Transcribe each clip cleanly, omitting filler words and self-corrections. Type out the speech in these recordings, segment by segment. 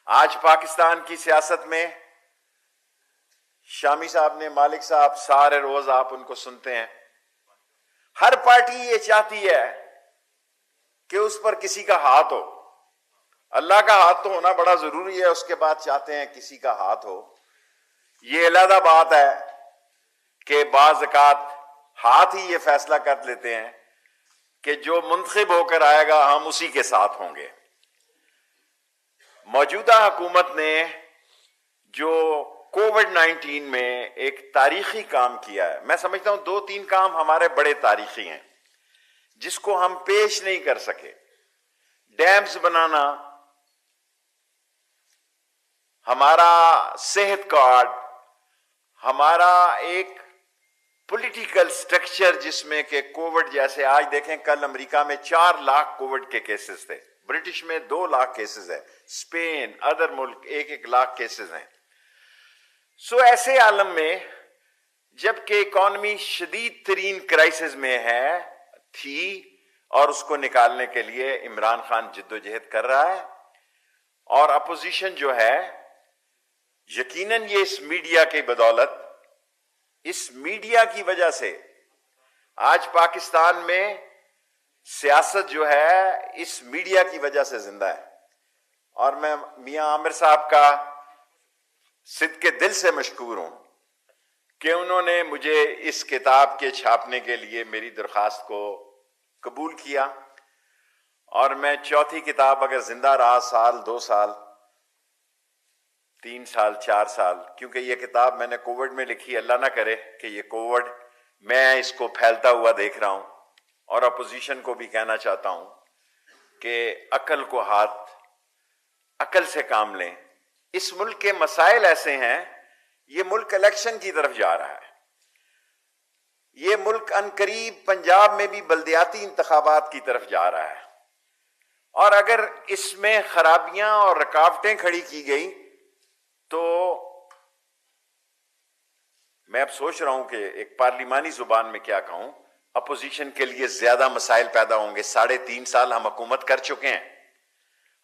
آج پاکستان کی سیاست میں شامی صاحب نے، مالک صاحب، سارے روز آپ ان کو سنتے ہیں، ہر پارٹی یہ چاہتی ہے کہ اس پر کسی کا ہاتھ ہو. اللہ کا ہاتھ تو ہونا بڑا ضروری ہے، اس کے بعد چاہتے ہیں کسی کا ہاتھ ہو. یہ علیحدہ بات ہے کہ بعض اوقات ہاتھ ہی یہ فیصلہ کر لیتے ہیں کہ جو منتخب ہو کر آئے گا ہم اسی کے ساتھ ہوں گے. موجودہ حکومت نے جو کووڈ-19 میں ایک تاریخی کام کیا ہے، میں سمجھتا ہوں 2-3 کام ہمارے بڑے تاریخی ہیں جس کو ہم پیش نہیں کر سکے. ڈیمز بنانا، ہمارا صحت کارڈ، ہمارا ایک پولیٹیکل سٹرکچر جس میں کہ کووڈ جیسے، آج دیکھیں کل امریکہ میں 4 لاکھ کووڈ کے کیسز تھے، برٹش میں 2 لاکھ کیسز ہیں، اسپین، ادر ملک 1-1 لاکھ کیسز ہیں. سو ایسے عالم میں جبکہ اکانومی شدید ترین کرائسس میں تھی اور اس کو نکالنے کے لیے عمران خان جد و جہد کر رہا ہے، اور اپوزیشن جو ہے یقیناً یہ اس میڈیا کی بدولت، اس میڈیا کی وجہ سے آج پاکستان میں سیاست جو ہے اس میڈیا کی وجہ سے زندہ ہے. اور میں میاں عامر صاحب کا صدق دل سے مشکور ہوں کہ انہوں نے مجھے اس کتاب کے چھاپنے کے لیے میری درخواست کو قبول کیا، اور میں چوتھی کتاب اگر زندہ رہا 1-2 سال، 3 سال، 4 سال، کیونکہ یہ کتاب میں نے کووڈ میں لکھی، اللہ نہ کرے کہ یہ کووڈ میں اس کو پھیلتا ہوا دیکھ رہا ہوں. اور اپوزیشن کو بھی کہنا چاہتا ہوں کہ عقل کو ہاتھ، عقل سے کام لیں. اس ملک کے مسائل ایسے ہیں، یہ ملک الیکشن کی طرف جا رہا ہے، یہ ملک عنقریب پنجاب میں بھی بلدیاتی انتخابات کی طرف جا رہا ہے، اور اگر اس میں خرابیاں اور رکاوٹیں کھڑی کی گئی تو میں اب سوچ رہا ہوں کہ ایک پارلیمانی زبان میں کیا کہوں، اپوزیشن کے لیے زیادہ مسائل پیدا ہوں گے. 3.5 سال ہم حکومت کر چکے ہیں،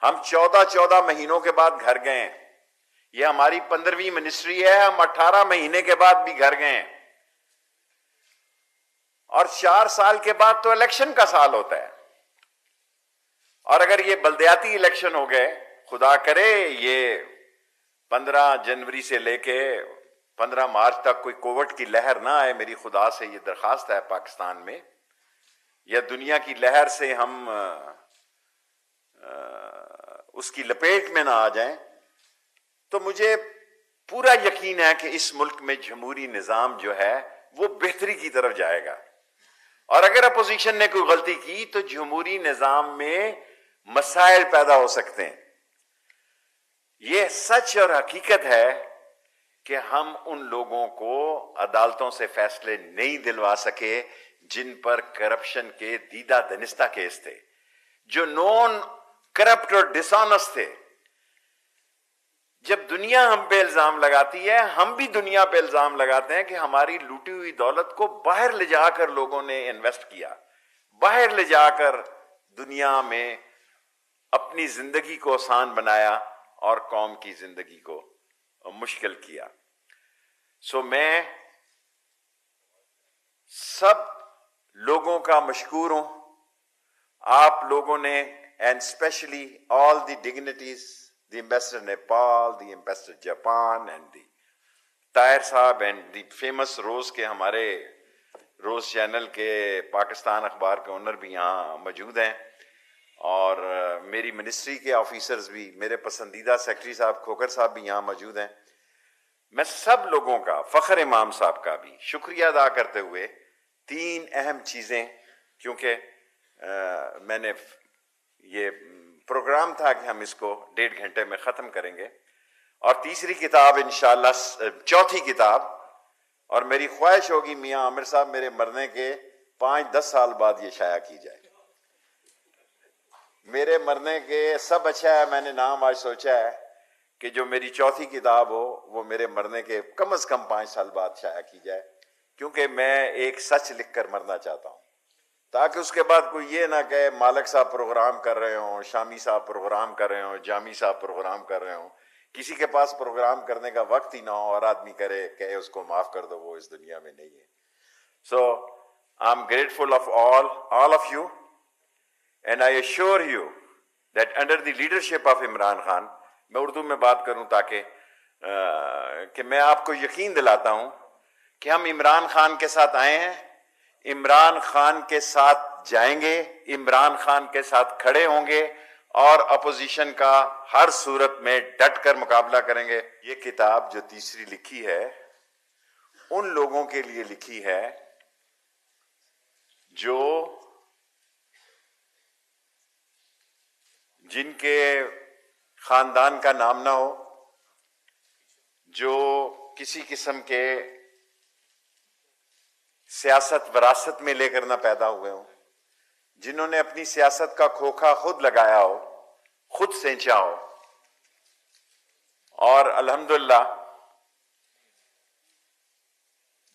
ہم 14 مہینوں کے بعد گھر گئے ہیں، یہ ہماری 15ویں منسٹری ہے، ہم 18 مہینے کے بعد بھی گھر گئے ہیں، اور 4 سال کے بعد تو الیکشن کا سال ہوتا ہے. اور اگر یہ بلدیاتی الیکشن ہو گئے، خدا کرے یہ 15 جنوری سے لے کے 15 مارچ تک کوئی کووڈ کی لہر نہ آئے، میری خدا سے یہ درخواست ہے پاکستان میں، یا دنیا کی لہر سے ہم اس کی لپیٹ میں نہ آ جائیں، تو مجھے پورا یقین ہے کہ اس ملک میں جمہوری نظام جو ہے وہ بہتری کی طرف جائے گا. اور اگر اپوزیشن نے کوئی غلطی کی تو جمہوری نظام میں مسائل پیدا ہو سکتے ہیں. یہ سچ اور حقیقت ہے کہ ہم ان لوگوں کو عدالتوں سے فیصلے نہیں دلوا سکے جن پر کرپشن کے دیدہ دنستہ کیس تھے، جو نون کرپٹ اور ڈس آنسٹ تھے. جب دنیا ہم پہ الزام لگاتی ہے، ہم بھی دنیا پہ الزام لگاتے ہیں کہ ہماری لوٹی ہوئی دولت کو باہر لے جا کر لوگوں نے انویسٹ کیا، باہر لے جا کر دنیا میں اپنی زندگی کو آسان بنایا اور قوم کی زندگی کو مشکل کیا. سو میں سب لوگوں کا مشکور ہوں. آپ لوگوں نے and specially all the dignitaries, the ambassador Nepal, the ambassador Japan and the Tahir sahab and the famous روز کے، ہمارے روز چینل کے پاکستان اخبار کے اونر بھی یہاں موجود ہیں، اور میری منسٹری کے آفیسرز بھی، میرے پسندیدہ سیکرٹری صاحب کھوکر صاحب بھی یہاں موجود ہیں. میں سب لوگوں کا، فخر امام صاحب کا بھی شکریہ ادا کرتے ہوئے 3 اہم چیزیں، کیونکہ میں نے یہ پروگرام تھا کہ ہم اس کو 1.5 گھنٹے میں ختم کریں گے، اور تیسری کتاب انشاءاللہ، چوتھی کتاب، اور میری خواہش ہوگی میاں عامر صاحب میرے مرنے کے 5-10 سال بعد یہ شائع کی جائے. میرے مرنے کے سب اچھا ہے، میں نے نام آج سوچا ہے کہ جو میری چوتھی کتاب ہو وہ میرے مرنے کے کم از کم 5 سال بعد شائع کی جائے، کیونکہ میں ایک سچ لکھ کر مرنا چاہتا ہوں. تاکہ اس کے بعد کوئی یہ نہ کہے مالک صاحب پروگرام کر رہے ہوں، شامی صاحب پروگرام کر رہے ہوں، جامی صاحب پروگرام کر رہے ہوں، کسی کے پاس پروگرام کرنے کا وقت ہی نہ ہو اور آدمی کرے کہ اس کو معاف کر دو، وہ اس دنیا میں نہیں ہے. So I'm grateful of all of you, and I assure you that under the leadership of Imran Khan, میں اردو میں بات کروں تاکہ کہ میں آپ کو یقین دلاتا ہوں کہ ہم عمران خان کے ساتھ آئے ہیں، عمران خان کے ساتھ جائیں گے، عمران خان کے ساتھ کھڑے ہوں گے اور اپوزیشن کا ہر صورت میں ڈٹ کر مقابلہ کریں گے. یہ کتاب جو تیسری لکھی ہے ان لوگوں کے لیے لکھی ہے جو جن کے خاندان کا نام نہ ہو، جو کسی قسم کے سیاست وراثت میں لے کر نہ پیدا ہوئے ہوں، جنہوں نے اپنی سیاست کا کھوکھا خود لگایا ہو، خود سینچا ہو. اور الحمدللہ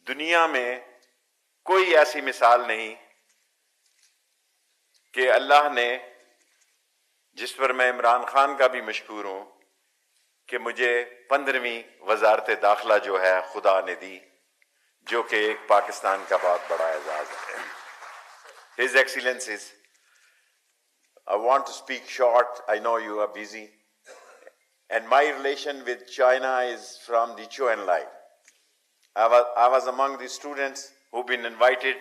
دنیا میں کوئی ایسی مثال نہیں کہ اللہ نے، جس پر میں عمران خان کا بھی مشکور ہوں، کہ مجھے 15ویں وزارت داخلہ جو ہے خدا نے دی، جو کہ ایک پاکستان کا بہت بڑا اعزاز ہے. His Excellencies, I want to speak short. I know you are busy. And my relation with China is from the Zhou Enlai. I was among the students who've been invited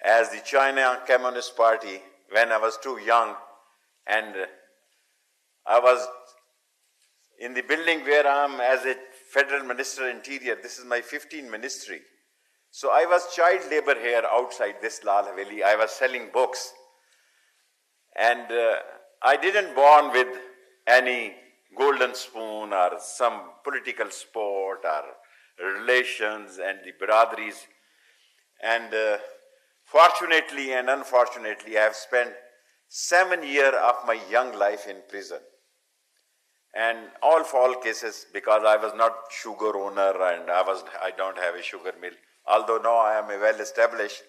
as the China Communist Party when I was too young, and I was in the building where I am as a Federal Minister Interior. This is my 15th ministry. So I was child labor here outside this Lal Haveli. I was selling books. And I didn't born with any golden spoon or some political sport or relations and the brotherries. And fortunately and unfortunately, I have spent 7 years of my young life in prison. And all for all cases, because I was not sugar owner and I don't have a sugar mill. Although now I am a well established,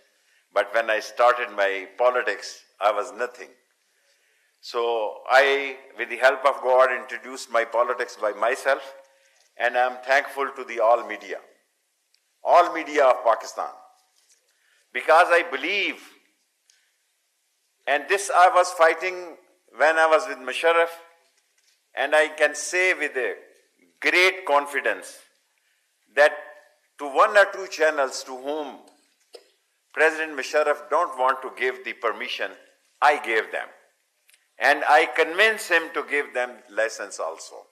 but when I started my politics, I was nothing. So I, with the help of God, introduced my politics by myself, and I am thankful to the all media of Pakistan, because I believe, and this I was fighting when I was with Musharraf, and I can say with a great confidence that to 1 or 2 channels to whom President Musharraf don't want to give the permission, I gave them. And I convinced him to give them license also.